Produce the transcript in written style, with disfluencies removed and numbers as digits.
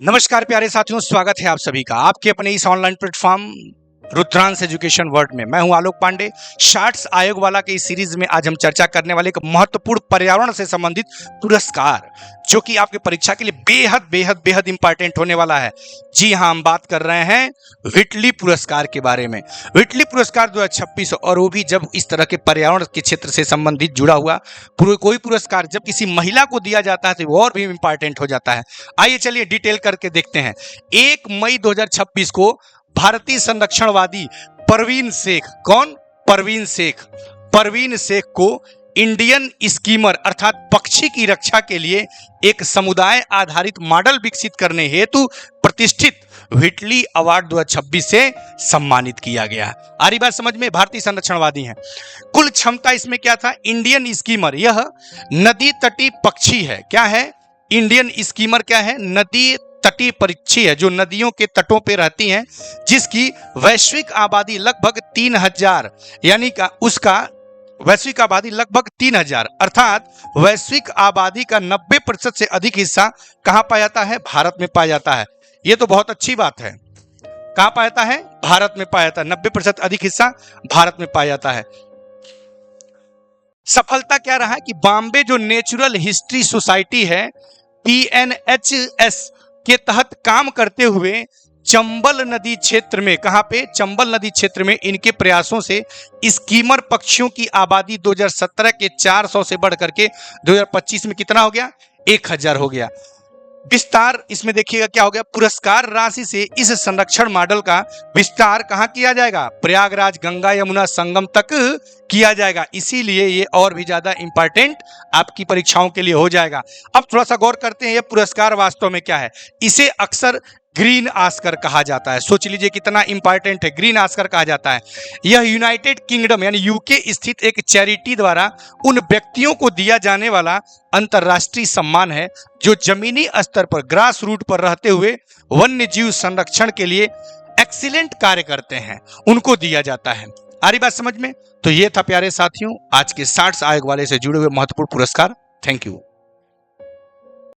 नमस्कार प्यारे साथियों, स्वागत है आप सभी का आपके अपने इस online platform Rudransh education world में। मैं हूं आलोक पांडे। शार्ट्स आयोग वाला के इस सीरीज में आज हम चर्चा करने वाले एक महत्वपूर्ण पर्यावरण से संबंधित पुरस्कार जो कि आपके परीक्षा के लिए बेहद बेहद बेहद इंपॉर्टेंट होने वाला है। जी हां, हम बात कर रहे हैं व्हिटली पुरस्कार के बारे में। व्हिटली पुरस्कार 2026 और वो भी जब इस तरह के पर्यावरण के क्षेत्र से संबंधित जुड़ा हुआ कोई पुरस्कार जब किसी महिला को दिया जाता है तो वो और भी इंपॉर्टेंट हो जाता है। आइए चलिए डिटेल करके देखते हैं। 1 मई 2026 को भारतीय संरक्षणवादी परवीन शेख, कौन? परवीन शेख को इंडियन स्कीमर अर्थात पक्षी की रक्षा के लिए एक समुदाय आधारित मॉडल विकसित करने हेतु प्रतिष्ठित व्हिटली अवार्ड 2026 से सम्मानित किया गया। आ रही बात समझ में? भारतीय संरक्षणवादी हैं। कुल क्षमता इसमें क्या था? इंडियन स्कीमर, यह नदी तटीय पक्षी है। क्या है? इंडियन स्कीमर क्या है? नदी तटीय पक्षी है जो नदियों के तटों पे रहती हैं, जिसकी वैश्विक आबादी लगभग 3000, यानी का उसका वैश्विक आबादी लगभग 3000 अर्थात वैश्विक आबादी का 90% से अधिक हिस्सा कहां पाया जाता है? भारत में पाया जाता है। यह तो बहुत अच्छी बात है। कहां पाया जाता है? भारत में पाया जाता है। 90% अधिक हिस्सा भारत में पाया जाता है। सफलता क्या रहा है कि बॉम्बे जो नेचुरल हिस्ट्री सोसाइटी है, PNHS के तहत काम करते हुए चंबल नदी क्षेत्र में, कहां पे? चंबल नदी क्षेत्र में इनके प्रयासों से स्कीमर पक्षियों की आबादी 2017 के 400 से बढ़कर के 2025 में कितना हो गया? 1000 हो गया। विस्तार इसमें देखिएगा क्या हो गया? पुरस्कार राशि से इस संरक्षण मॉडल का विस्तार कहां किया जाएगा? प्रयागराज गंगा यमुना संगम तक किया जाएगा। इसीलिए ये और भी ज्यादा इंपॉर्टेंट आपकी परीक्षाओं के लिए हो जाएगा। अब थोड़ा सा गौर करते हैं, ये पुरस्कार वास्तव में क्या है। इसे अक्सर ग्रीन ऑस्कर कहा जाता है। सोच लीजिए कितना इंपॉर्टेंट है। ग्रीन ऑस्कर कहा जाता है। यह यूनाइटेड किंगडम यानी यूके स्थित एक चैरिटी द्वारा उन व्यक्तियों को दिया जाने वाला अंतर्राष्ट्रीय सम्मान है जो जमीनी स्तर पर ग्रास रूट पर रहते हुए वन्य जीव संरक्षण के लिए एक्सीलेंट कार्य करते हैं, उनको दिया जाता है। आ रही बात समझ में? तो ये था प्यारे साथियों आज के शार्ट्स आयोग वाले से जुड़े हुए महत्वपूर्ण पुरस्कार। Thank you.